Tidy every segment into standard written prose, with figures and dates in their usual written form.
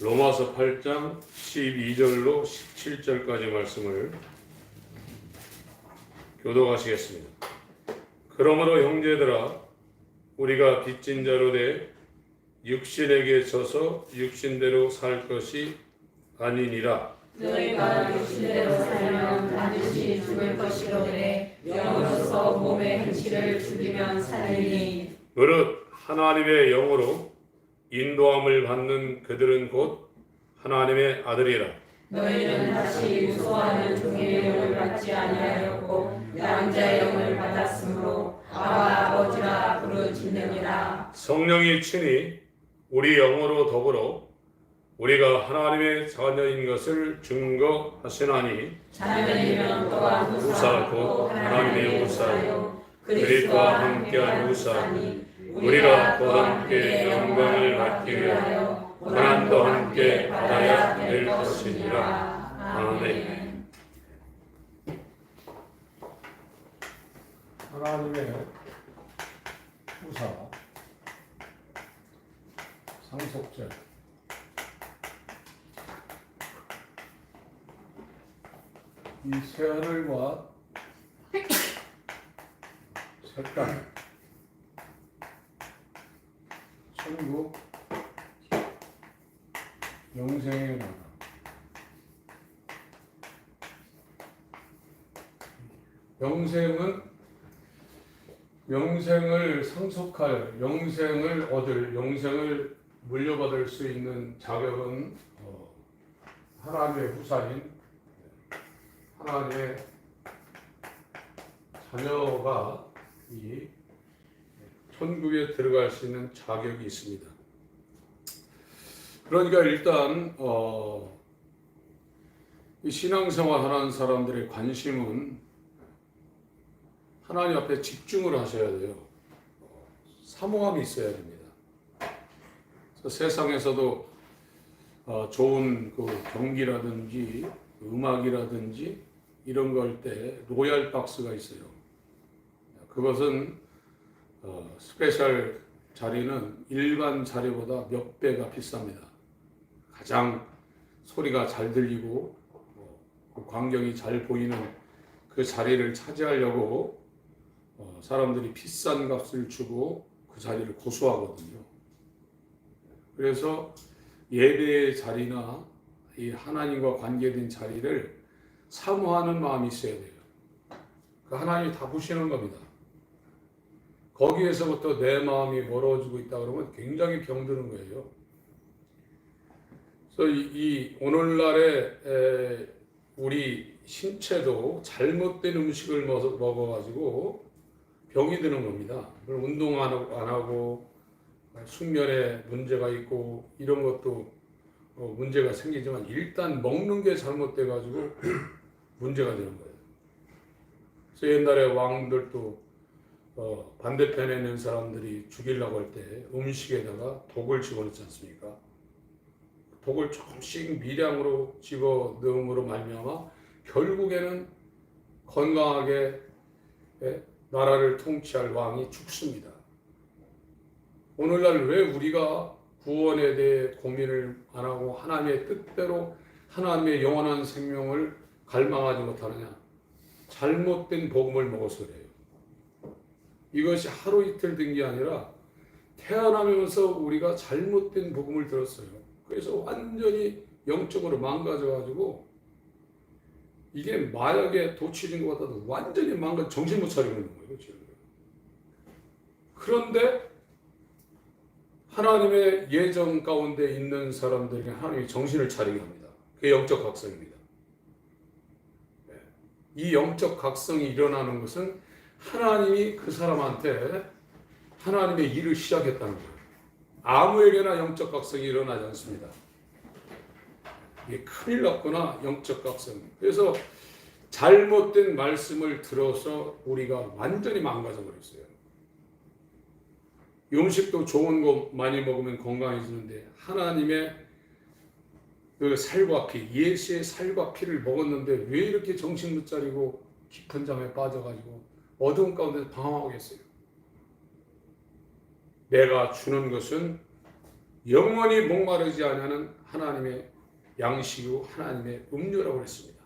로마서 8장 12절로 17절까지 말씀을 교독하시겠습니다. 그러므로 형제들아, 우리가 빚진 자로 돼 육신에게 져서 육신대로 살 것이 아니니라. 너희가 육신대로 살면 반드시 죽을 것이로되 영으로서 몸의 행실을 죽이면 살리니. 무릇 하나님의 영으로 인도함을 받는 그들은 곧 하나님의 아들이라. 너희는 다시 무소하는 종의 영을 받지 아니하였고 양자의 영을 받았으므로 아바 아버지라 부르짖느니라. 성령이 친히 우리 영으로 더불어 우리가 하나님의 자녀인 것을 증거하시나니 자녀이면 또한 우사 곧 하나님의 우사요 그리스도와 함께한 우사니 우리가 그와 함께 영광을 받기 위하여 고난도 함께 받아야 될 것이니라. 아멘. 하나님의 후사, 상속죄, 이 새하늘과 새 땅, 천국, 영생의 나라, 영생을 상속할, 영생을 얻을, 영생을 물려받을 수 있는 자격은 하나님의 후사인 하나님의 자녀가 이 천국에 들어갈 수 있는 자격이 있습니다. 그러니까 일단 이 신앙생활 하는 사람들의 관심은 하나님 앞에 집중을 하셔야 돼요. 사모함이 있어야 됩니다. 그래서 세상에서도 좋은 그 경기라든지 음악이라든지 이런 거 할 때 로얄 박스가 있어요. 그것은 스페셜 자리는 일반 자리보다 몇 배가 비쌉니다. 가장 소리가 잘 들리고 그 광경이 잘 보이는 그 자리를 차지하려고 사람들이 비싼 값을 주고 그 자리를 고수하거든요. 그래서 예배의 자리나 이 하나님과 관계된 자리를 사모하는 마음이 있어야 돼요. 그 하나님이 다 보시는 겁니다. 거기에서부터 내 마음이 멀어지고 있다 그러면 굉장히 병드는 거예요. 그래서 이 오늘날의 우리 신체도 잘못된 음식을 먹어가지고 병이 드는 겁니다. 운동 안 하고 숙면에 문제가 있고 이런 것도 문제가 생기지만 일단 먹는 게 잘못돼가지고 문제가 되는 거예요. 그래서 옛날에 왕들도 반대편에 있는 사람들이 죽이려고 할 때 음식에다가 독을 집어넣지 않습니까? 독을 조금씩 미량으로 집어넣음으로 말미암아 결국에는 건강하게 나라를 통치할 왕이 죽습니다. 오늘날 왜 우리가 구원에 대해 고민을 안 하고 하나님의 뜻대로 하나님의 영원한 생명을 갈망하지 못하느냐? 잘못된 복음을 먹어서 그래요. 이것이 하루 이틀 된 게 아니라 태어나면서 우리가 잘못된 복음을 들었어요. 그래서 완전히 영적으로 망가져가지고 이게 마약에 도취된 것 같아도 완전히 정신 못 차리고 있는 거예요. 지금. 그런데 하나님의 예정 가운데 있는 사람들에게 하나님이 정신을 차리게 합니다. 그게 영적 각성입니다. 이 영적 각성이 일어나는 것은 하나님이 그 사람한테 하나님의 일을 시작했다는 거예요. 아무에게나 영적 각성이 일어나지 않습니다. 이게 큰일 났구나, 영적 각성. 그래서 잘못된 말씀을 들어서 우리가 완전히 망가져 버렸어요. 음식도 좋은 거 많이 먹으면 건강해지는데 하나님의 그 살과 피, 예수의 살과 피를 먹었는데 왜 이렇게 정신 못 차리고 깊은 잠에 빠져가지고 어두운 가운데 방황하겠어요? 내가 주는 것은 영원히 목마르지 않는 하나님의 양식이고 하나님의 음료라고 했습니다.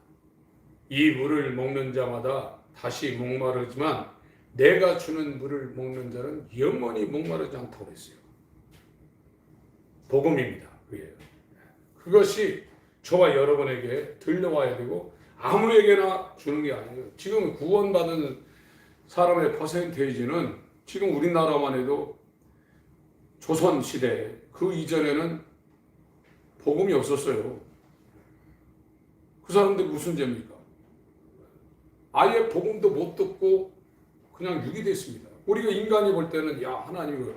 이 물을 먹는 자마다 다시 목마르지만 내가 주는 물을 먹는 자는 영원히 목마르지 않다고 했어요. 복음입니다. 그것이 저와 여러분에게 들려와야 되고 아무에게나 주는 게 아니에요. 지금 구원받은 사람의 퍼센테이지는 지금 우리나라만 해도 조선시대 그 이전에는 복음이 없었어요. 그 사람들 무슨 죄입니까? 아예 복음도 못 듣고 그냥 유기됐습니다. 우리가 인간이 볼 때는 야 하나님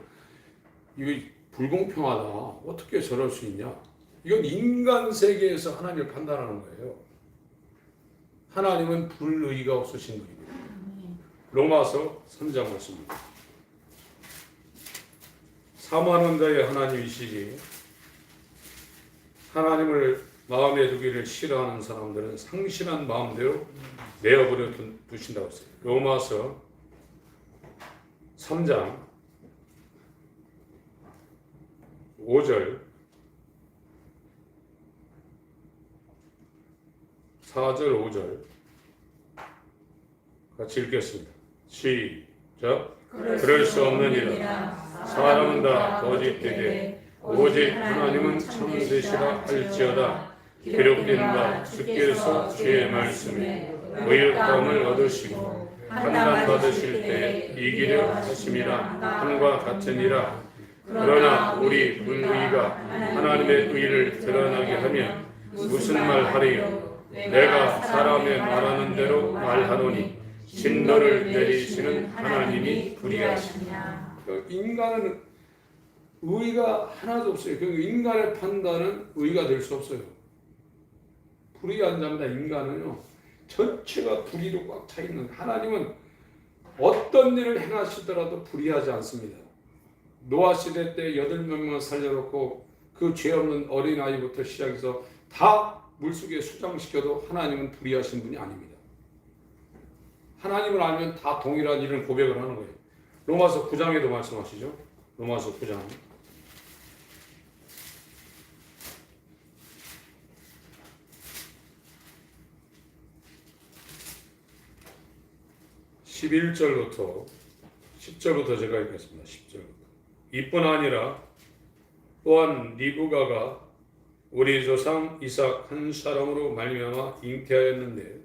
이거 불공평하다. 어떻게 저럴 수 있냐? 이건 인간 세계에서 하나님을 판단하는 거예요. 하나님은 불의가 없으신 분입니다. 로마서 3장 말씀입니다. 사모하는 자의 하나님이시지 하나님을 마음에 두기를 싫어하는 사람들은 상실한 마음대로 내어버려 두신다고 했어요. 로마서 3장 5절 4절 5절 같이 읽겠습니다. 시작. 그럴 수 없느니라. 사람은 다 거짓되되 오직 하나님은 참되시라 할지어다. 기록된 바 주께서 주의 말씀에 의롭다함을 얻으시고 판단받으실 때 이기려 하심이라 함과 같으니라. 그러나 우리 불의가 하나님의 의를 드러나게 하면 무슨 말 하리요? 내가 사람의 말하는 대로 말하노니 진노를 내리시는 하나님이 불의하시냐. 인간은 의가 하나도 없어요. 인간의 판단은 의가 될 수 없어요. 불의한 자입니다. 인간은요 전체가 불의로 꽉 차 있는, 하나님은 어떤 일을 행하시더라도 불의하지 않습니다. 노아 시대 때 8명만 살려놓고 그 죄 없는 어린아이부터 시작해서 다 물속에 수장시켜도 하나님은 불의하신 분이 아닙니다. 하나님을 알면 다 동일한 일을 고백을 하는 거예요. 로마서 9장에도 말씀하시죠. 로마서 9장 11절부터 10절부터 제가 읽겠습니다. 10절부터. 이뿐 아니라 또한 리브가가 우리 조상 이삭 한 사람으로 말미암아 잉태하였는데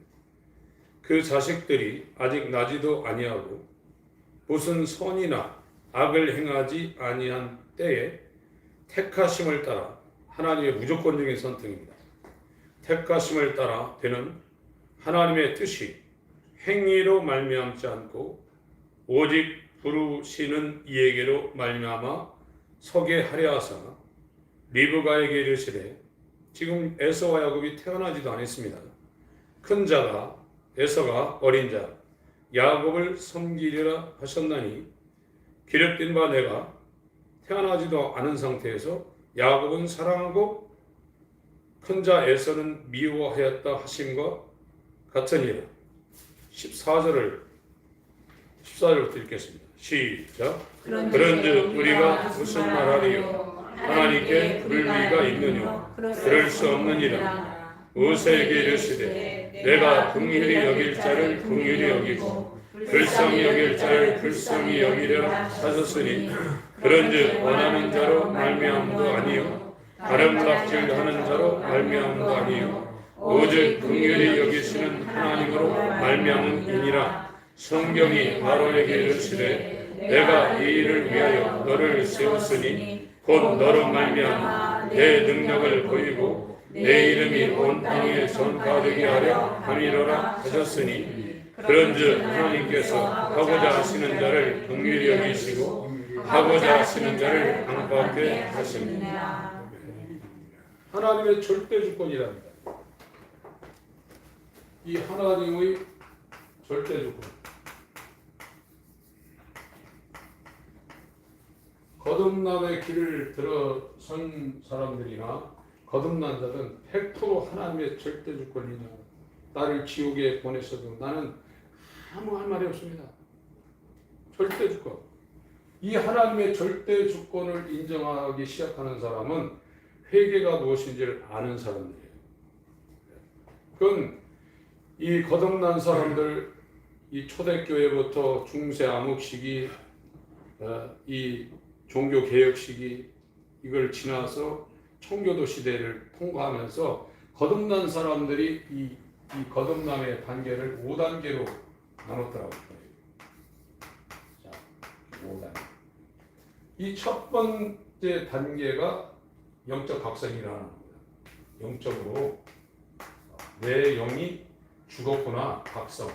그 자식들이 아직 나지도 아니하고 무슨 선이나 악을 행하지 아니한 때에 택하심을 따라, 하나님의 무조건적인 선택입니다. 택하심을 따라 되는 하나님의 뜻이 행위로 말미암지 않고 오직 부르시는 이에게로 말미암아 서게 하려 하사 리브가에게 이르시되, 지금 에서와 야곱이 태어나지도 않았습니다. 큰 자가 에서가 어린 자 야곱을 섬기리라 하셨나니 기록된 바 내가 태어나지도 않은 상태에서 야곱은 사랑하고 큰 자 에서는 미워하였다 하심과 같으니라. 14절부터 읽겠습니다. 시작. 그런즉 우리가 무슨 말하리요? 하나님께 불의가 있느뇨? 그럴 수 없느니라. 모세에게 이르시되 내가 긍휼히 여길 자를 긍휼히 여기고 불쌍히 여길 자를 불쌍히 여기려 하셨으니 그런즉 원하는 자로 말미암도 아니요 가름락질하는 자로 말미암도 아니요 오직 긍휼히 여기시는 하나님으로 말미암음이니라. 성경이 바로에게 이르시되 내가 이 일을 위하여 너를 세웠으니 곧 너로 말미암아 내 능력을 보이고 내 이름이 온 땅에 전파되게 하려 함이로라 하셨으니 그런즉 하나님께서 하고자 하시는 자를 긍휼히 여기시고 하고자 하시는 자를 강팍하게 하십니다. 하나님의 절대 주권이랍니다. 이 하나님의 절대 주권. 거듭남의 길을 들어선 사람들이나 거듭난 자들은 100% 하나님의 절대 주권이냐. 나를 지옥에 보냈어도 나는 아무 할 말이 없습니다. 절대 주권. 이 하나님의 절대 주권을 인정하기 시작하는 사람은 회개가 무엇인지를 아는 사람들이에요. 그건 이 거듭난 사람들, 이 초대교회부터 중세 암흑 시기, 이 종교 개혁 시기, 이걸 지나서 청교도 시대를 통과하면서 거듭난 사람들이 이 거듭남의 단계를 5단계로 나눴더라고요. 자, 5단계. 이 첫 번째 단계가 영적 각성이라는 겁니다. 영적으로 내 영이 죽었구나, 각성.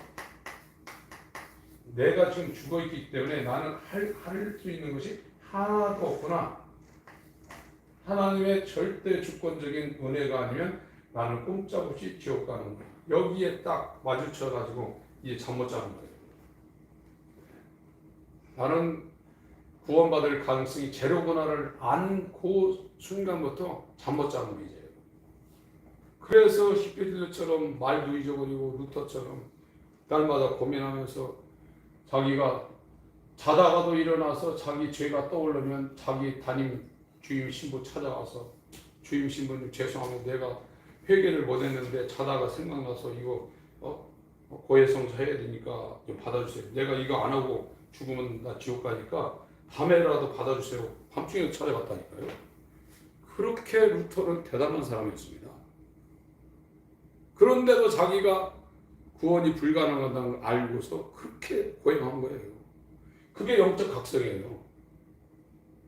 내가 지금 죽어 있기 때문에 나는 할 수 있는 것이 하나도 없구나. 하나님의 절대 주권적인 은혜가 아니면 나는 꼼짝없이 지옥 가는 거야. 여기에 딱 마주쳐가지고 이제 잠 못 자는 거예요. 나는 구원받을 가능성이 제로구나를 안 그 순간부터 잠 못 자는 거예요. 그래서 히피들처럼 말도 잊어버리고 루터처럼 날마다 고민하면서 자기가 자다가도 일어나서 자기 죄가 떠오르면 자기 담임 주임 신부 찾아가서 주임 신부님 죄송합니다. 내가 회개를 못했는데 자다가 생각나서 이거 고해성사 해야 되니까 좀 받아주세요. 내가 이거 안 하고 죽으면 나 지옥 가니까 밤에라도 받아주세요. 밤중에 찾아갔다니까요. 그렇게 루터는 대단한 사람이었습니다. 그런데도 자기가 구원이 불가능하다는 걸 알고서 그렇게 고행한 거예요. 그게 영적 각성이에요.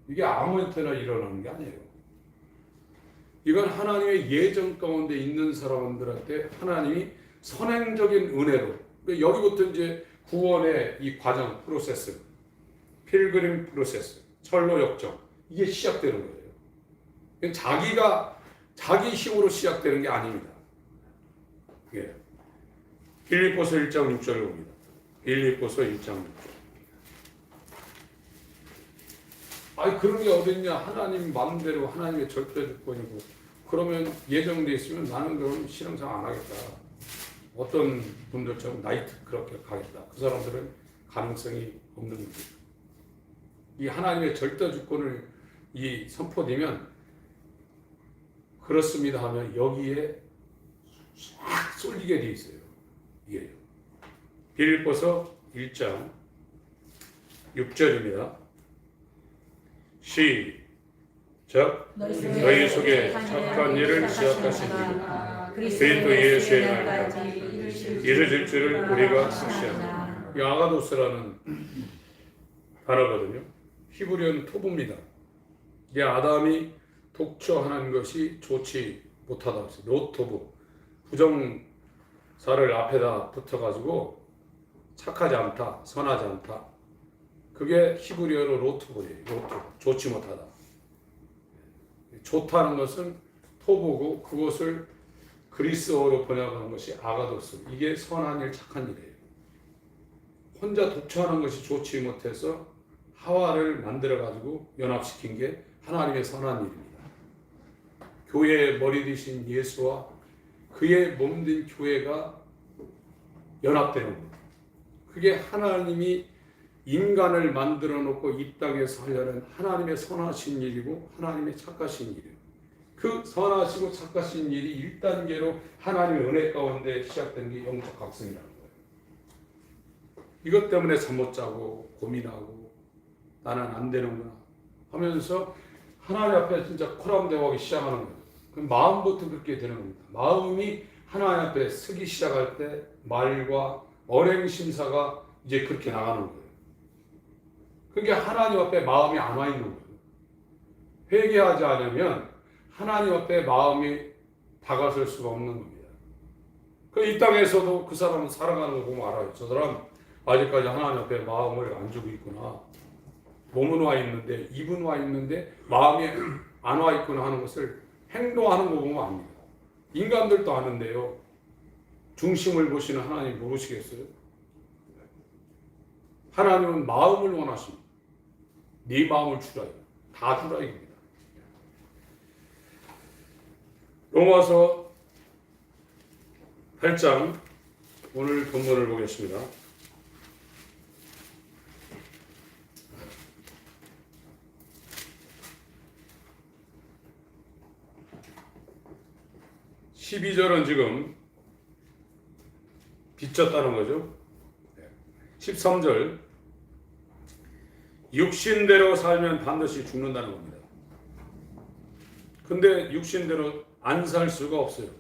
이게 아무한테나 일어나는 게 아니에요. 이건 하나님의 예정 가운데 있는 사람들한테 하나님이 선행적인 은혜로, 여기부터 이제 구원의 이 과정, 프로세스, 필그림 프로세스, 철로 역정, 이게 시작되는 거예요. 자기 힘으로 시작되는 게 아닙니다. 예. 빌립보서 1장 6절을 봅니다. 빌립보서 1장 6절. 아니 그런 게 어딨냐? 하나님 마음대로 하나님의 절대 주권이고 그러면 예정돼 있으면 나는 그럼 신앙생활 안 하겠다. 어떤 분들처럼 나이트 그렇게 가겠다. 그 사람들은 가능성이 없는 거죠. 이 하나님의 절대 주권을 이 선포되면 그렇습니다 하면 여기에 싹 쏠리게 돼 있어요. 이게요. 빌립보서 1장 6절입니다. 시작. 너희 속에 착한 일을 시작하신 분 그리스도 예수의 날까지 이르실 줄을 우리가 확신합니다. 이 아가도스라는 단어거든요. 히브리어는 토부입니다. 이게 아담이 독처하는 것이 좋지 못하다. 노토부 부정사를 앞에다 붙어가지고 착하지 않다, 선하지 않다. 그게 히브리어로 로토브예요. 로토, 좋지 못하다. 좋다는 것은 토부고 그것을 그리스어로 번역하는 것이 아가도스. 이게 선한 일, 착한 일이에요. 혼자 독처하는 것이 좋지 못해서 하와를 만들어가지고 연합시킨 게 하나님의 선한 일입니다. 교회의 머리 되신 예수와 그의 몸된 교회가 연합되는 겁니다. 그게 하나님이 인간을 만들어 놓고 이 땅에서 하려는 하나님의 선하신 일이고 하나님의 착하신 일이에요. 그 선하시고 착하신 일이 1단계로 하나님의 은혜 가운데 시작된 게 영적 각성이라는 거예요. 이것 때문에 잠 못 자고 고민하고 나는 안 되는구나 하면서 하나님 앞에 진짜 코람대하기 시작하는 거예요. 그럼 마음부터 그렇게 되는 겁니다. 마음이 하나님 앞에 서기 시작할 때 말과 언행 심사가 이제 그렇게 나가는 거예요. 그게 하나님 앞에 마음이 안 와 있는 거예요. 회개하지 않으면 하나님 앞에 마음이 다가설 수가 없는 겁니다. 이 땅에서도 그 사람은 살아가는 거 보면 알아요. 저 사람 아직까지 하나님 앞에 마음을 안 주고 있구나. 몸은 와 있는데 입은 와 있는데 마음이 안 와 있구나 하는 것을 행동하는 거 보면 압니다. 인간들도 아는데요. 중심을 보시는 하나님 모르시겠어요? 하나님은 마음을 원하십니다. 네 마음을 주라. 다 주라 이겁니다. 로마서 8장 오늘 본문을 보겠습니다. 12절은 지금 비쳤다는 거죠. 13절 육신대로 살면 반드시 죽는다는 겁니다. 근데 육신대로 안 살 수가 없어요.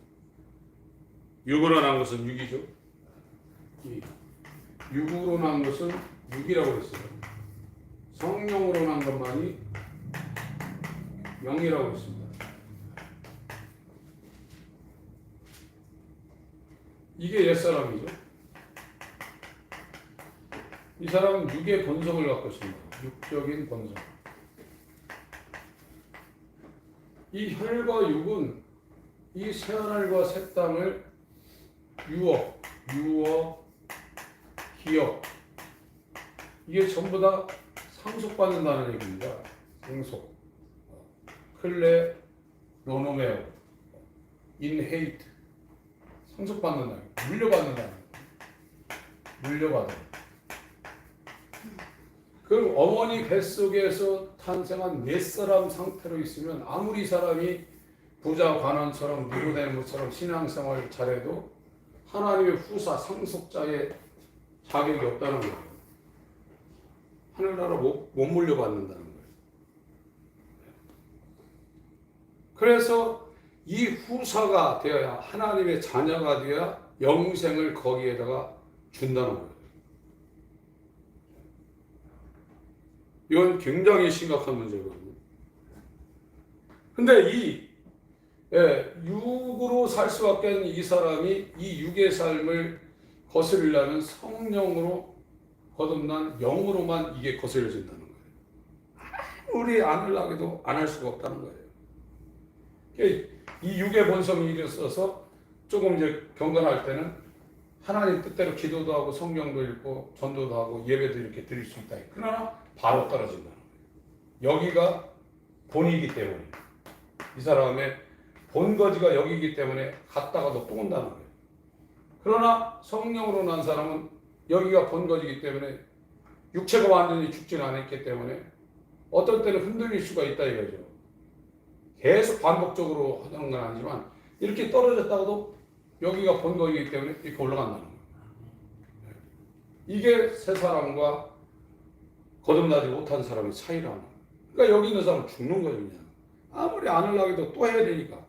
육으로 난 것은 육이죠. 이 육으로 난 것은 육이라고 했어요. 성령으로 난 것만이 영이라고 했습니다. 이게 옛사람이죠. 이 사람은 육의 본성을 갖고 있습니다. 육적인 본성. 이 혈과 육은 이 새하늘과 새 땅을 유업, 기업, 이게 전부 다 상속받는다는 얘기입니다. 상속. 클레, 노노메오, 인헤이트. 상속받는다. 물려받는다. 물려받는. 그 어머니 뱃속에서 탄생한 옛사람 상태로 있으면 아무리 사람이 부자 관원처럼 니고데모처럼 신앙생활을 잘해도 하나님의 후사 상속자의 자격이 없다는 거예요. 하늘나라 못 물려받는다는 거예요. 그래서 이 후사가 되어야 하나님의 자녀가 되어야 영생을 거기에다가 준다는 거예요. 이건 굉장히 심각한 문제거든요. 근데 이 육으로 살 수밖에 없는 이 사람이 이 육의 삶을 거스르려면 성령으로 거듭난 영으로만 이게 거스려진다는 거예요. 아무리 안 하려고 안 할 수가 없다는 거예요. 이 육의 본성이 있어서 조금 이제 경건할 때는 하나님 뜻대로 기도도 하고 성경도 읽고 전도도 하고 예배도 이렇게 드릴 수 있다. 그러나 바로 떨어진다는 거예요. 여기가 본이기 때문에 이 사람의 본거지가 여기이기 때문에 갔다가도 또 온다는 거예요. 그러나 성령으로 난 사람은 여기가 본거지이기 때문에 육체가 완전히 죽지는 않았기 때문에 어떨 때는 흔들릴 수가 있다 이거죠. 계속 반복적으로 하는 건 아니지만 이렇게 떨어졌다가도 여기가 본거지이기 때문에 이렇게 올라간다는 거예요. 이게 새 사람과 거듭나지 못한 사람의 차이라는 거예요. 그러니까 여기 있는 사람은 죽는 거예요. 그냥. 아무리 안 하려고 해도 또 해야 되니까.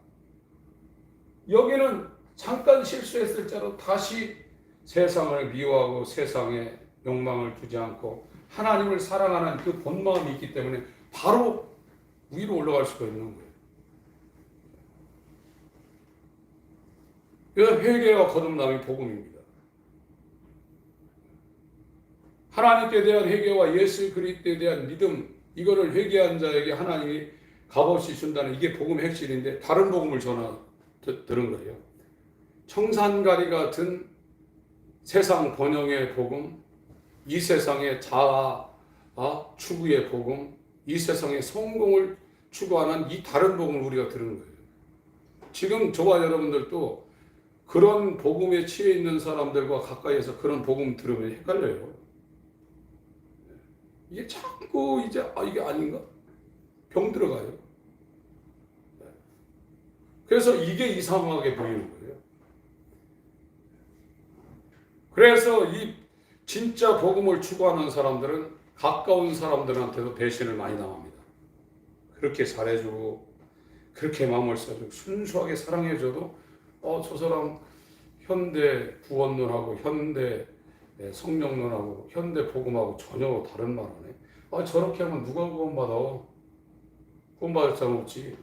여기는 잠깐 실수했을지라도 다시 세상을 미워하고 세상에 욕망을 두지 않고 하나님을 사랑하는 그 본마음이 있기 때문에 바로 위로 올라갈 수가 있는 거예요. 그래서 회개와 거듭남이 복음입니다. 하나님께 대한 회개와 예수 그리스도에 대한 믿음, 이거를 회개한 자에게 하나님이 값없이 준다는 이게 복음의 핵심인데 다른 복음을 들은 거예요. 청산가리 같은 세상 번영의 복음, 이 세상의 자아 추구의 복음, 이 세상의 성공을 추구하는 이 다른 복음을 우리가 들은 거예요. 지금 저와 여러분들도 그런 복음에 취해 있는 사람들과 가까이에서 그런 복음 들으면 헷갈려요. 이게 자꾸 이제 이게 아닌가? 병 들어가요. 그래서 이게 이상하게 보이는 거예요. 그래서 이 진짜 복음을 추구하는 사람들은 가까운 사람들한테도 배신을 많이 당합니다. 그렇게 잘해주고 그렇게 마음을 써주고 순수하게 사랑해줘도 저 사람 현대 구원론하고 현대 성령론하고 현대 복음하고 전혀 다른 말 하네. 저렇게 하면 누가 구원받아? 구원받을 사람 없지.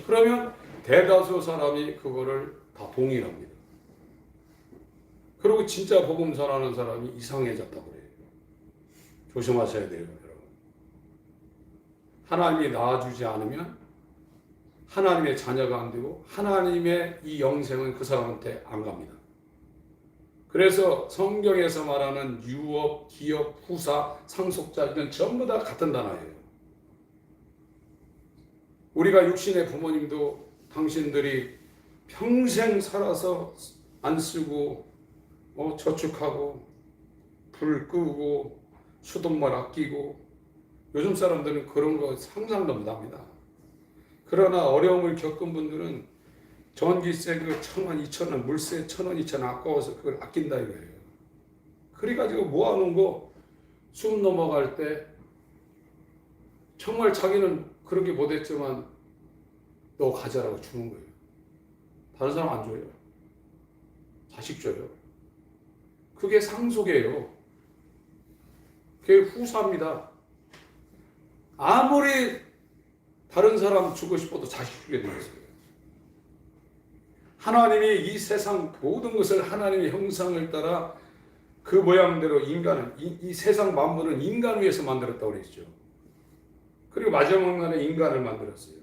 그러면 대다수 사람이 그거를 다 동의합니다. 그리고 진짜 복음 전하는 사람이 이상해졌다고 그래요. 조심하셔야 돼요, 여러분. 하나님이 낳아주지 않으면 하나님의 자녀가 안 되고 하나님의 이 영생은 그 사람한테 안 갑니다. 그래서 성경에서 말하는 유업, 기업, 후사, 상속자 이건 전부 다 같은 단어예요. 우리가 육신의 부모님도 당신들이 평생 살아서 안 쓰고 저축하고 불 끄고 수돗물 아끼고 요즘 사람들은 그런 거 상상도 못합니다. 그러나 어려움을 겪은 분들은 전기세 그 1,000원, 2,000원, 물세 1,000원, 2,000원 아까워서 그걸 아낀다 이거예요. 그래가지고 모아놓은 거 숨 넘어갈 때 정말 자기는 그렇게 못했지만 너 가져라고 주는 거예요. 다른 사람 안 줘요. 자식 줘요. 그게 상속이에요. 그게 후사입니다. 아무리 다른 사람 주고 싶어도 자식 주게 되어 있어요. 하나님이 이 세상 모든 것을 하나님의 형상을 따라 그 모양대로 인간을 이 세상 만물은 인간 위해서 만들었다고 그랬죠. 그리고 마지막 날에 인간을 만들었어요.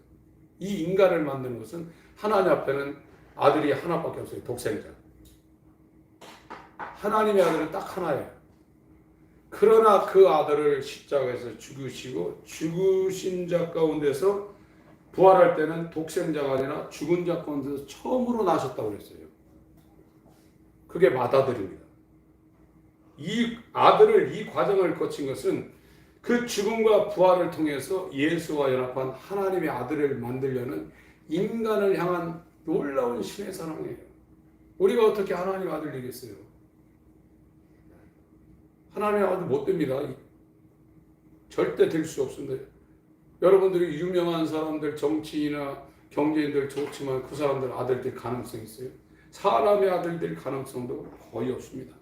이 인간을 만드는 것은 하나님 앞에는 아들이 하나밖에 없어요. 독생자. 하나님의 아들은 딱 하나예요. 그러나 그 아들을 십자가에서 죽으시고 죽으신 자 가운데서 부활할 때는 독생자가 아니라 죽은 자 가운데서 처음으로 나셨다고 그랬어요. 그게 맏아들입니다. 이 아들을 이 과정을 거친 것은 그 죽음과 부활을 통해서 예수와 연합한 하나님의 아들을 만들려는 인간을 향한 놀라운 신의 사랑이에요. 우리가 어떻게 하나님의 아들 되겠어요? 하나님의 아들 못 됩니다. 절대 될 수 없습니다. 여러분들이 유명한 사람들, 정치인이나 경제인들 좋지만 그 사람들 아들 될 가능성이 있어요? 사람의 아들 될 가능성도 거의 없습니다.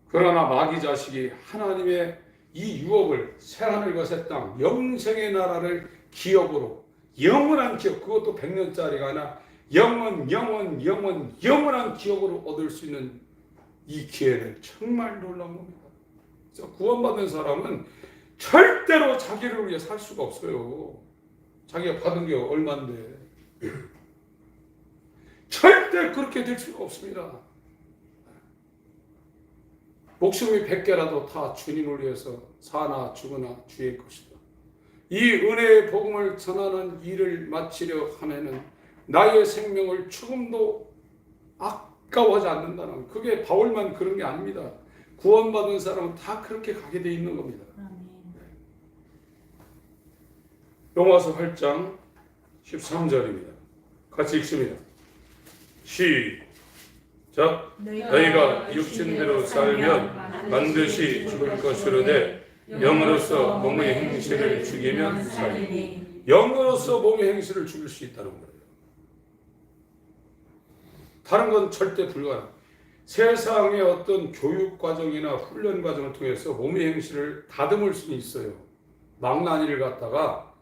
그러나 마귀 자식이 하나님의 이 유업을 새하늘과 새 땅, 영생의 나라를 기업으로 영원한 기업, 그것도 100년짜리가 아니라 영원한 기업으로 얻을 수 있는 이 기회는 정말 놀라운 겁니다. 그래서 구원받은 사람은 절대로 자기를 위해 살 수가 없어요. 자기가 받은 게 얼만데. 절대 그렇게 될 수가 없습니다. 목숨이 100개라도 다 주님을 위해서 사나 죽으나 주의 것이다. 이 은혜의 복음을 전하는 일을 마치려 하면은 나의 생명을 조금도 아까워하지 않는다는, 그게 바울만 그런 게 아닙니다. 구원받은 사람은 다 그렇게 가게 돼 있는 겁니다. 로마서 8장 13절입니다. 같이 읽습니다. 시작. 너희가 육신대로 살면 반드시 죽을 것이로되 영으로서 몸의 행실을 죽이면 살리니. 영으로서 몸의 행실을 죽일 수 있다는 거예요. 다른 건 절대 불가능. 세상의 어떤 교육 과정이나 훈련 과정을 통해서 몸의 행실을 다듬을 수는 있어요. 망나니를 갖다가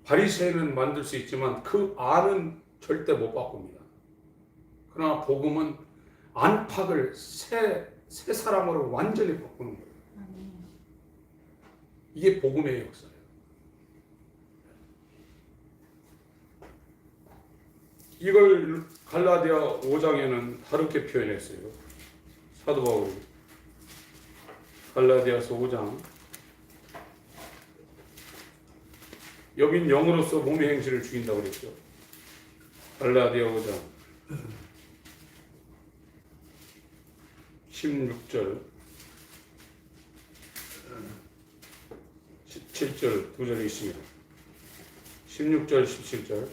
바리새인은 만들 수 있지만 그 안은 절대 못 바꿉니다. 그러나 복음은 안팎을 새 사람으로 완전히 바꾸는 거예요. 이게 복음의 역사예요. 이걸 갈라디아 5장에는 다르게 표현했어요. 사도 바울이 갈라디아서 5장, 여긴 영으로서 몸의 행실을 죽인다고 그랬죠. 갈라디아 5장 16절 17절 두 절이 있습니다. 16절 17절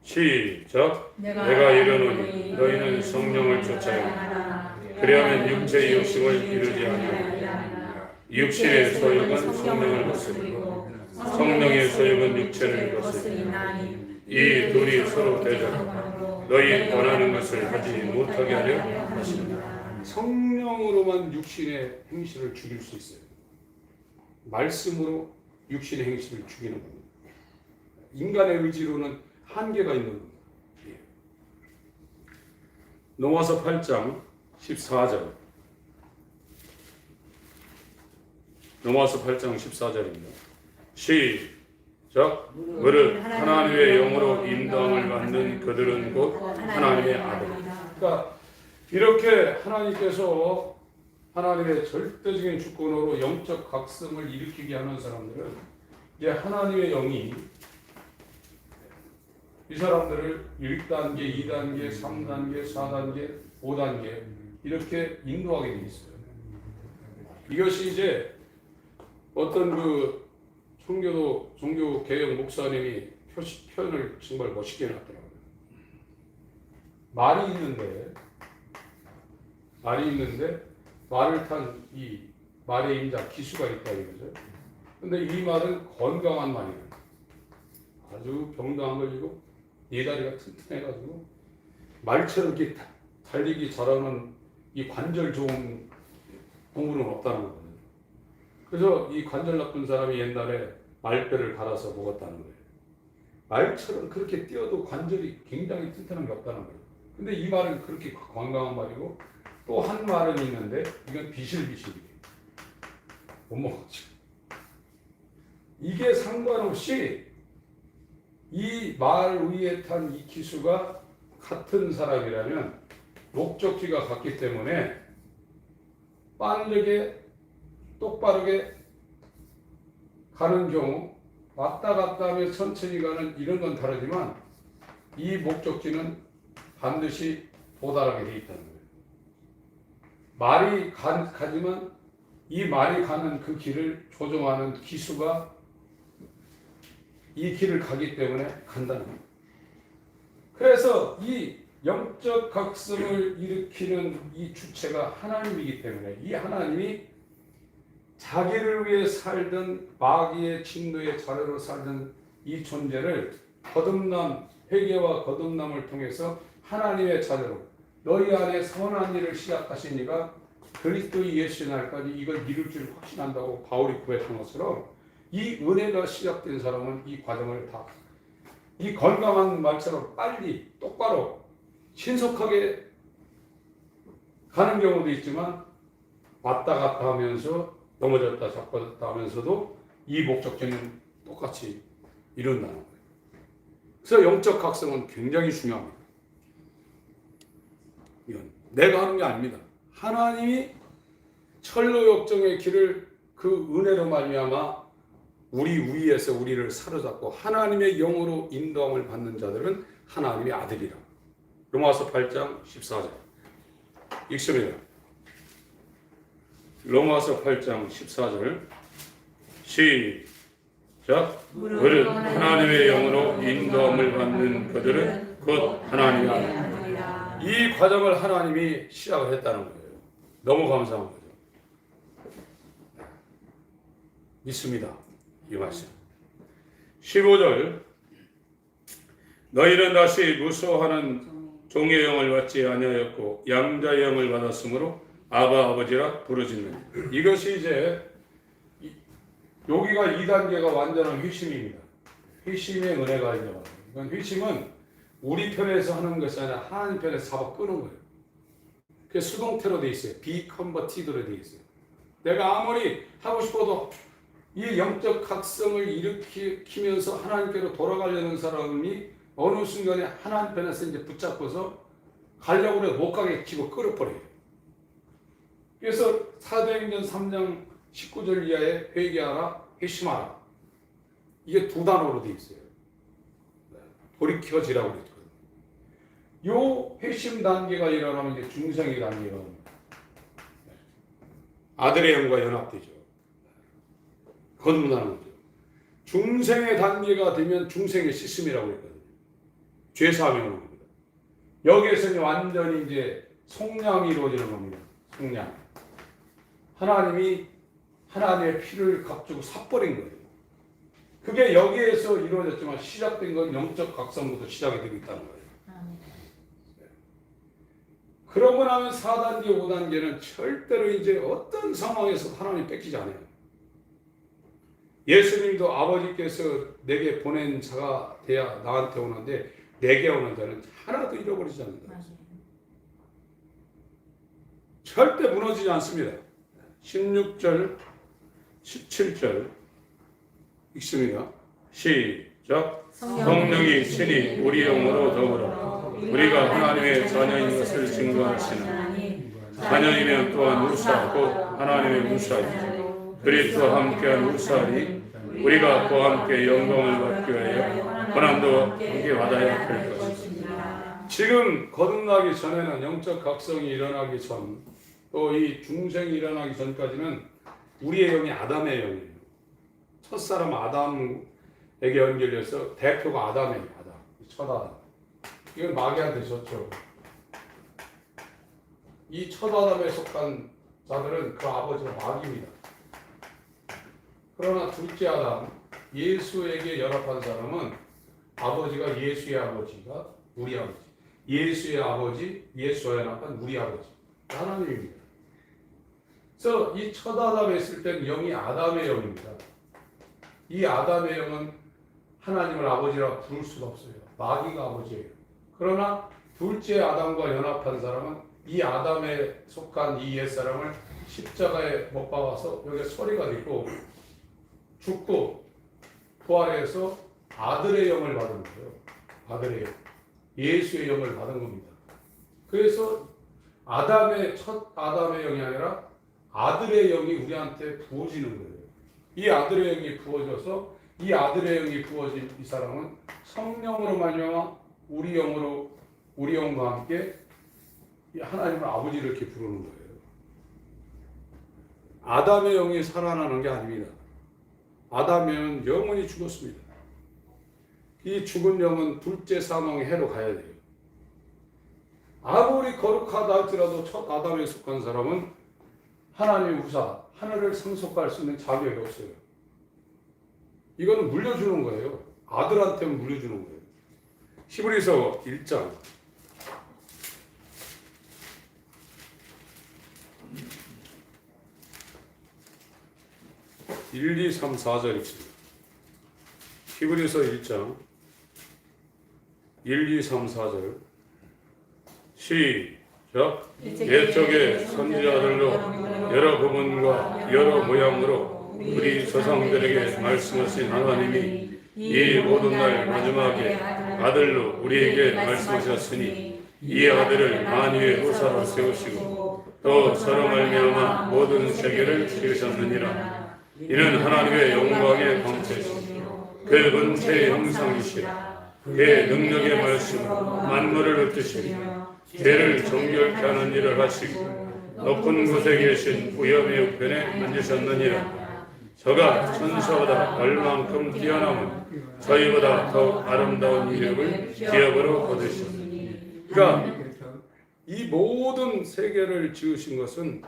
시작. 내가 이르노니 너희는 성령을 쫓아야 그리하면 육체의 욕심을 이루지 아니하리라. 육신의 소욕은 성령을 거스리고 성령의 소욕은 육체를 거스리나니 이 둘이 서로 대적하고 너희 원하는 것을 하지 못하게 하려 하십니다. 성령으로만 육신의 행실을 죽일 수 있어요. 말씀으로 육신의 행실을 죽이는 겁니다. 인간의 의지로는 한계가 있는 겁니다. 로마서 8장 14절. 로마서 8장 14절입니다. 시작. 무릇 하나님의 영으로 인도함을 받는 그들은 곧 하나님의 아들. 그러니까 이렇게 하나님께서 하나님의 절대적인 주권으로 영적 각성을 일으키게 하는 사람들은 이제 하나님의 영이 이 사람들을 1단계, 2단계, 3단계, 4단계, 5단계 이렇게 인도하게 돼 있어요. 이것이 이제 어떤 그 종교 개혁 목사님이 표현을 정말 멋있게 해놨더라고요. 말이 있는데 말을 탄 이 말의 임자 기수가 있다 이거죠. 근데 이 말은 건강한 말이에요. 아주 병도 안 걸리고 네 다리가 튼튼해가지고 말처럼 이렇게 달리기 잘하는 이 관절 좋은 동물은 없다는 거거든요. 그래서 이 관절 나쁜 사람이 옛날에 말뼈를 갈아서 먹었다는 거예요. 말처럼 그렇게 뛰어도 관절이 굉장히 튼튼한 게 없다는 거예요. 근데 이 말은 그렇게 건강한 말이고 또 한 말은 있는데 이건 비실비실이에요. 못 먹었죠. 이게 상관없이 이 말 위에 탄 이 기수가 같은 사람이라면 목적지가 같기 때문에 빠르게 똑바르게 가는 경우 왔다 갔다 하며 천천히 가는 이런 건 다르지만 이 목적지는 반드시 도달하게 돼 있다는 거예요. 말이 가지만 이 말이 가는 그 길을 조종하는 기수가 이 길을 가기 때문에 간다는 거예요. 그래서 이 영적 각성을 일으키는 이 주체가 하나님이기 때문에 이 하나님이 자기를 위해 살던 마귀의 진노의 자료로 살던 이 존재를 거듭남, 회개와 거듭남을 통해서 하나님의 자녀로 너희 안에 선한 일을 시작하시니까 그리스도 예수의 날까지 이걸 이룰 줄 확신한다고 바울이 고백한 것처럼 이 은혜가 시작된 사람은 이 과정을 다 이 건강한 말처럼 빨리 똑바로 신속하게 가는 경우도 있지만 왔다 갔다 하면서 넘어졌다 잡았다 하면서도 이 목적지는 똑같이 이룬다는 거예요. 그래서 영적 각성은 굉장히 중요합니다. 이건 내가 하는 게 아닙니다. 하나님이 철로 역정의 길을 그 은혜로 말미암아 우리 위에서 우리를 사로잡고 하나님의 영으로 인도함을 받는 자들은 하나님의 아들이라. 로마서 8장 14절 읽습니다. 로마서 8장 14절 시작. 그릇 하나님의 영으로 인도함을 받는 그들은 곧 하나님의 아들이라. 이 과정을 하나님이 시작을 했다는 거예요. 너무 감사한 거죠. 믿습니다. 이 말씀 15절 너희는 다시 무소하는 종의 영을 받지 아니하였고 양자의 영을 받았으므로 아바 아버지라 부르짖는. 이것이 이제 여기가 2단계가 완전한 회심입니다. 회심의 은혜가 있는 거예요. 이건 회심은 우리 편에서 하는 것이 아니라 하나님 편에서 잡아 끄는 거예요. 그게 수동태로 돼 있어요. be converted로 돼 있어요. 내가 아무리 하고 싶어도 이 영적 각성을 일으키면서 하나님께로 돌아가려는 사람이 어느 순간에 하나님 편에서 이제 붙잡고서 가려고 해도 못 가게 집어 끌어버려요. 그래서 사도행전 3장 19절 이하에 회개하라, 회심하라. 이게 두 단어로 돼 있어요. 돌이켜지라고 그랬거든요. 요 회심 단계가 일어나면 이제 중생의 단계가 옵니다. 아들의 영과 연합되죠. 거듭나는 거죠. 중생의 단계가 되면 중생의 시스템이라고 했거든요. 죄사함이 오는 겁니다. 여기에서는 완전히 이제 속량이 이루어지는 겁니다. 속량. 하나님이 하나님의 피를 값주고 사버린 거예요. 그게 여기에서 이루어졌지만 시작된 건 영적 각성부터 시작이 되고 있다는 거예요. 그러고 나면 4단계, 5단계는 절대로 이제 어떤 상황에서 하나님 뺏기지 않아요. 예수님도 아버지께서 내게 보낸 자가 돼야 나한테 오는데 내게 오는 자는 하나도 잃어버리지 않는다. 절대 무너지지 않습니다. 16절, 17절 읽습니다. 시작. 성령이 친히 우리 영으로 더불어 우리가 하나님의 자녀인 것을 증거하시는 자녀이면 또한 우사 곧 하나님의 우사이죠. 그리스도와 함께한 우사니 우리가 그와 함께 영광을 받기 위하여 고난도 함께 받아야 할 것입니다. 지금 거듭나기 전에는 영적 각성이 일어나기 전, 또 이 중생이 일어나기 전까지는 우리의 영이 아담의 영이에요. 첫사람 아담에게 연결해서 대표가 아담이에요. 아담, 첫 아담. 이건 마귀한테 졌죠. 이 첫아담에 속한 자들은 그 아버지가 마귀입니다. 그러나 둘째 아담, 예수에게 연합한 사람은 아버지가 예수의 아버지가 우리 아버지, 예수의 아버지, 예수와 연합한 우리 아버지, 하나님입니다. 그래서 이 첫아담에 있을 때는 영이 아담의 영입니다. 이 아담의 영은 하나님을 아버지라 부를 수가 없어요. 마귀가 아버지예요. 그러나 둘째 아담과 연합한 사람은 이 아담에 속한 이 옛사람을 십자가에 못 박아서 여기에 소리가 있고 죽고 부활해서 아들의 영을 받은 거예요. 아들의 영. 예수의 영을 받은 겁니다. 그래서 첫 아담의 영이 아니라 아들의 영이 우리한테 부어지는 거예요. 이 아들의 영이 부어져서 이 아들의 영이 부어진 이 사람은 성령으로 말미암아 우리 영과 함께 하나님을 아버지를 이렇게 부르는 거예요. 아담의 영이 살아나는 게 아닙니다. 아담의 영은 영원히 죽었습니다. 이 죽은 영은 둘째 사망의 해로 가야 돼요. 아무리 거룩하다 할지라도 첫 아담에 속한 사람은 하나님의 후사, 하늘을 상속할 수 있는 자격이 없어요. 이거는 물려주는 거예요. 아들한테는 물려주는 거예요. 히브리서 1장 1, 2, 3, 4절 있습니다. 히브리서 1장 1, 2, 3, 4절 시작. 옛적의 선지자들로 여러 부분과 여러 모양으로 우리 조상들에게 말씀하신 하나님이 이 모든 날 마지막에 아들로 우리에게 말씀하셨으니 이 아들을 만유의 후사로 세우시고 또 서로 말미암아 모든 세계를 지으셨느니라. 이는 하나님의 영광의 광채시고 그 본체의 형상이시라. 그의 능력의 말씀으로 만물을 흩으시며 죄를 정결케 하는 일을 하시고 높은 곳에 계신 위엄의 우편에 앉으셨느니라. 저가 천사보다 얼만큼 뛰어남은 저희보다 더욱 아름다운 이름을 기업으로 거두시니. 그러니까 이 모든 세계를 지으신 것은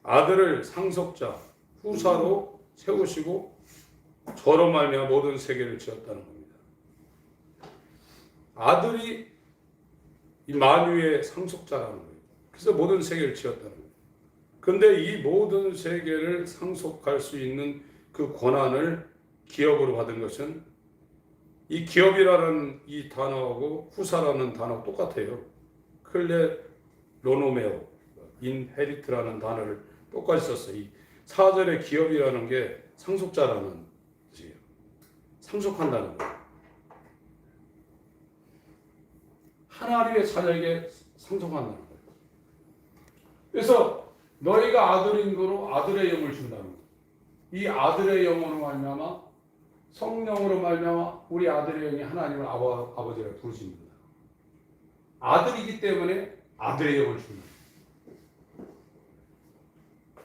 아들을 상속자, 후사로 세우시고 저로 말미암아 모든 세계를 지었다는 겁니다. 아들이 이 만유의 상속자라는 거예요. 그래서 모든 세계를 지었다는 거예요. 그런데 이 모든 세계를 상속할 수 있는 그 권한을 기업으로 받은 것은 이 기업이라는 이 단어하고 후사라는 단어 똑같아요. 클레로노메오, 인헤리트라는 단어를 똑같이 썼어요. 이 4절의 기업이라는 게 상속자라는 뜻이에요. 상속한다는 거예요. 하나님의 자녀에게 상속한다는 거예요. 그래서 너희가 아들인 거로 아들의 영을 준다는 거예요. 이 아들의 영으로 말미암아 성령으로 말미암아 우리 아들의 영이 하나님을 아버지라 부르십니다. 아들이기 때문에 아들의 영을 준다.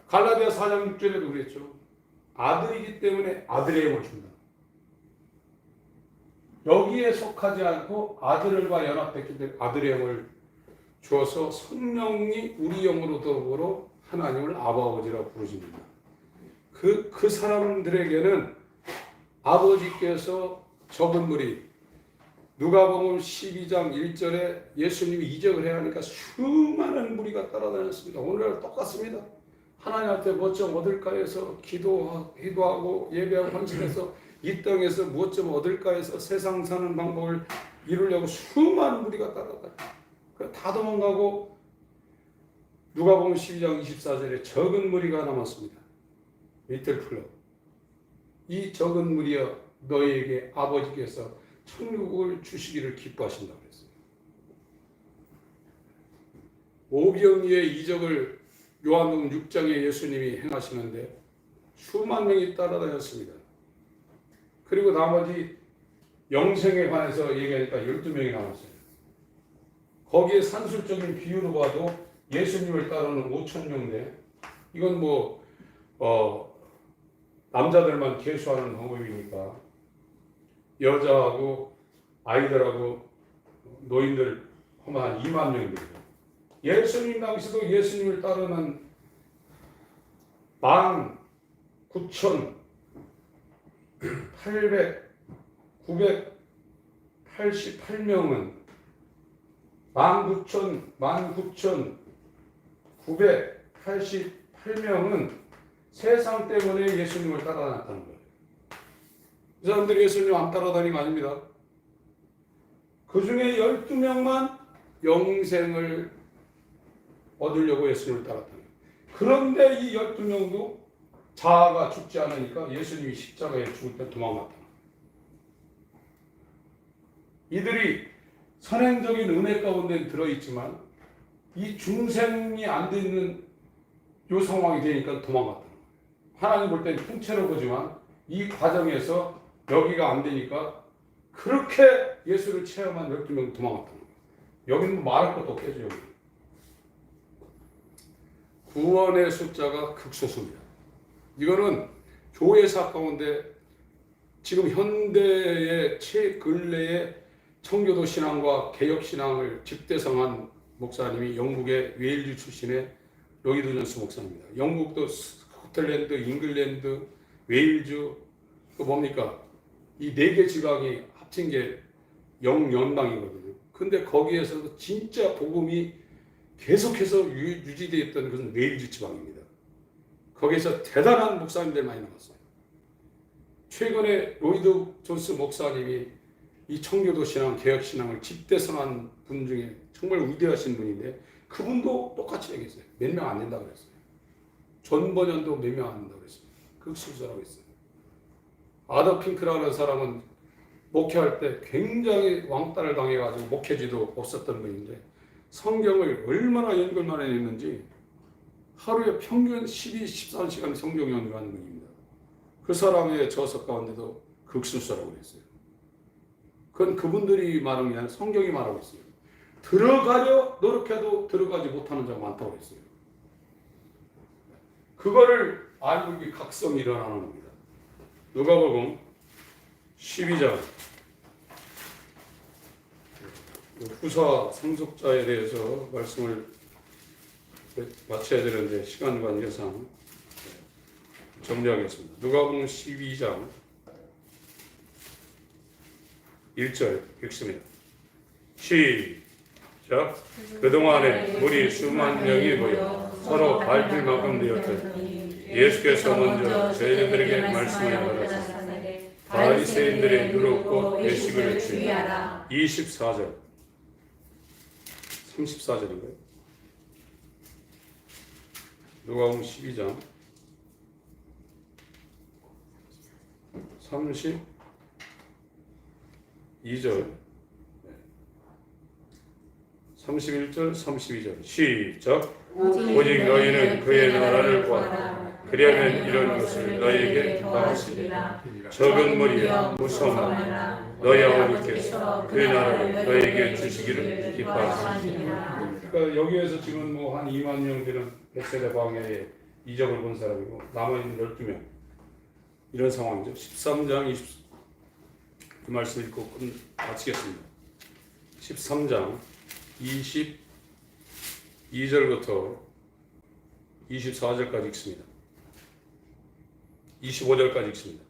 갈라디아 4장 6절에도 그랬죠. 아들이기 때문에 아들의 영을 준다. 여기에 속하지 않고 아들과 연합했기 때문에 아들의 영을 주어서 성령이 우리 영으로 더불어 하나님을 아버지라 부르십니다. 그 사람들에게는 아버지께서 적은 무리, 누가복음 12장 1절에 예수님이 이적을 해야 하니까 수많은 무리가 따라다녔습니다. 오늘날 똑같습니다. 하나님한테 뭐 좀 얻을까 해서 기도하고 예배하고 헌신해서 이 땅에서 무엇 좀 얻을까 해서 세상 사는 방법을 이루려고 수많은 무리가 따라다녀요. 다 도망가고 누가복음 12장 24절에 적은 무리가 남았습니다. 리틀 플럭. 이 적은 무리여 너희에게 아버지께서 천국을 주시기를 기뻐하신다고 그랬어요. 오병이의 이적을 요한복음 6장에 예수님이 행하시는데 수만 명이 따라다녔습니다. 그리고 나머지 영생에 관해서 얘기하니까 12명이 남았어요. 거기에 산술적인 비유로 봐도 예수님을 따르는 5,000명대 이건 남자들만 계수하는 방법이니까 여자하고 아이들하고 노인들 한 2만 명입니다. 예수님 당시도 예수님을 따르는 19,988명은 19,988명은 세상 때문에 예수님을 따라다녔다는 거예요. 이 사람들이 예수님 안 따라다니는 거 아닙니다. 그 중에 12명만 영생을 얻으려고 예수님을 따랐다는 거예요. 그런데 이 12명도 자아가 죽지 않으니까 예수님이 십자가에 죽을 때 도망갔다는 거예요. 이들이 선행적인 은혜 가운데 들어있지만 이 중생이 안 되는 이 상황이 되니까 도망갔다는 거예요. 하나님 볼 때는 통째로 보지만 이 과정에서 여기가 안 되니까 그렇게 예수를 체험한 12명 도망갔다는 거예요. 여기는 말할 것도 없겠죠. 여기. 구원의 숫자가 극소수입니다. 이거는 교회사 가운데 지금 현대의 최근래의 청교도 신앙과 개혁 신앙을 집대성한 목사님이 영국의 웨일즈 출신의 로이드 존스 목사입니다. 영국도 스코틀랜드, 잉글랜드, 웨일즈 또 뭡니까? 이 4개 지방이 합친 게 영연방이거든요. 근데 거기에서도 진짜 복음이 계속해서 유지되어 있던 것은 웨일즈 지방입니다. 거기서 대단한 목사님들 많이 나왔어요. 최근에 로이드 존스 목사님이 이 청교도 신앙, 개혁 신앙을 집대성한 분 중에 정말 위대하신 분인데 그분도 똑같이 얘기했어요. 몇 명 안 된다고 그랬어요. 존 버년도 몇 명 안 된다고 그랬어요. 극소수라고 했어요. 아더 핑크라는 사람은 목회할 때 굉장히 왕따를 당해가지고 목회지도 없었던 분인데 성경을 얼마나 연결만 했는지 하루에 평균 12, 13시간 성경 연구하는 분입니다. 그 사람의 저서 가운데도 극소수라고 그랬어요. 그건 그분들이 말하는 게 아니라 성경이 말하고 있어요. 들어가려 노력해도 들어가지 못하는 자가 많다고 했어요. 그거를 알고 이게 각성이 일어나는 겁니다. 누가복음 12장 후사 상속자에 대해서 말씀을 마쳐야 되는데 시간 관계상 정리하겠습니다. 누가복음 12장 1절 읽습니다. 시작. 그동안에 무리 수만 명이 모여 서로 밟힐 만큼 되었더니 예수께서 먼저 저희들에게 말씀을 하셨습니다. 바리새인들의 누룩고 외식을 주의하라. 24절 34절인가요? 누가복음 12장 32절 31절 32절 시작. 오직 너희는 그의 나라를 구하라. 그리하면 이런 것을 너희에게 더하시리라. 적은 무리여 무서워하라. 너희 아버지께서 그 나라를 너희에게 주시기를 기뻐하시니라. 그러니까 여기에서 지금 뭐 한 2만 명 되는 벳세다 광야에 이적을 본 사람이고 남아있는 12명 이런 상황이죠. 13장 20 그 말씀 읽고 마치겠습니다. 13장 22절부터 24절까지 읽습니다. 25절까지 읽습니다.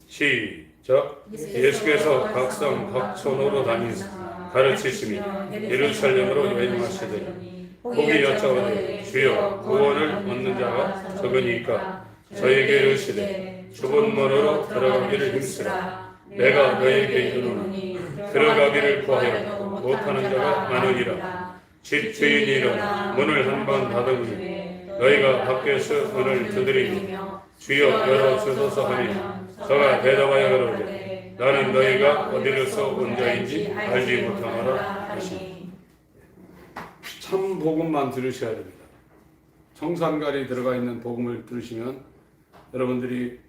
시작. 예수께서 각성 각촌으로 다니면서 가르치시며 예루살렘으로 여행하시더니 복이 여짜오되 주여 구원을 얻는 자가 적으니까 저에게 이르시되 좁은 문으로 들어가기를 힘쓰라. 내가 너에게 이르노니 들어가기를 구하여 못하는 자가 많으리라. 집 주인이 일어나 문을 한 번 닫으니 너희가 밖에서 문을 두드리니 주여 열어주소서 하니 저가 대답하여 가로되 나는 너희가 어디로서 온 자인지 알지 못하노라 하시니. 참 복음만 들으셔야 됩니다. 정산갈이 들어가 있는 복음을 들으시면 여러분들이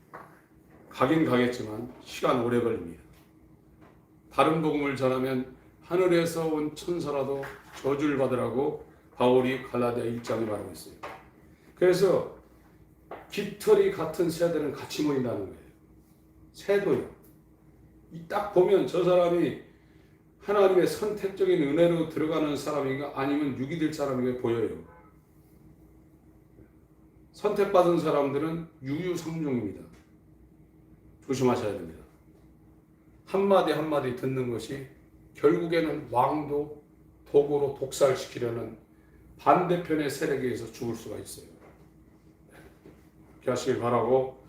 가긴 가겠지만 시간 오래 걸립니다. 다른 복음을 전하면 하늘에서 온 천사라도 저주를 받으라고 바울이 갈라디아 1장에 말하고 있어요. 그래서 깃털이 같은 새들은 같이 모인다는 거예요. 새도요. 딱 보면 저 사람이 하나님의 선택적인 은혜로 들어가는 사람인가 아니면 육이 될 사람인가 보여요. 선택받은 사람들은 유유상종입니다. 조심하셔야 됩니다. 한마디 한마디 듣는 것이 결국에는 왕도 도구로 독살시키려는 반대편의 세력에 의해서 죽을 수가 있어요. 그렇게 하시길 바라고,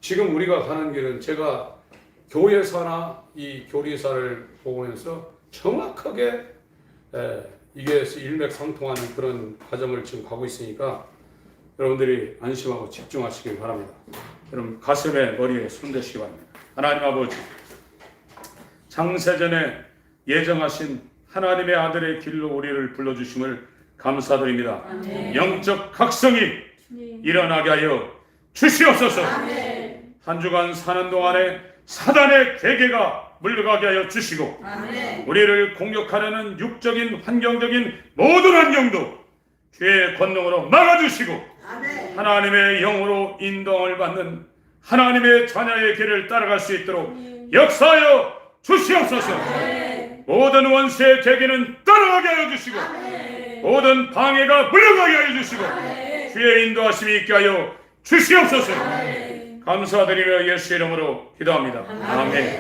지금 우리가 가는 길은 제가 교회사나 이 교리사를 보면서 정확하게 이게 일맥상통하는 그런 과정을 지금 가고 있으니까 여러분들이 안심하고 집중하시길 바랍니다. 여러분 가슴에 머리에 손대시기 바랍니다. 하나님 아버지, 창세전에 예정하신 하나님의 아들의 길로 우리를 불러주심을 감사드립니다. 아멘. 영적 각성이 일어나게 하여 주시옵소서. 아멘. 한 주간 사는 동안에 사단의 계계가 물러가게 하여 주시고, 아멘. 우리를 공격하려는 육적인 환경적인 모든 환경도 주의 권능으로 막아주시고, 아멘. 하나님의 영으로 인도함을 받는 하나님의 자녀의 길을 따라갈 수 있도록 역사하여 주시옵소서. 아멘. 모든 원수의 계계는 따라가게 하여 주시고, 아멘. 모든 방해가 물러가게 하여 주시고, 아멘. 주의 인도하심이 있게 하여 주시옵소서. 아멘. 감사드리며 예수의 이름으로 기도합니다. 아멘.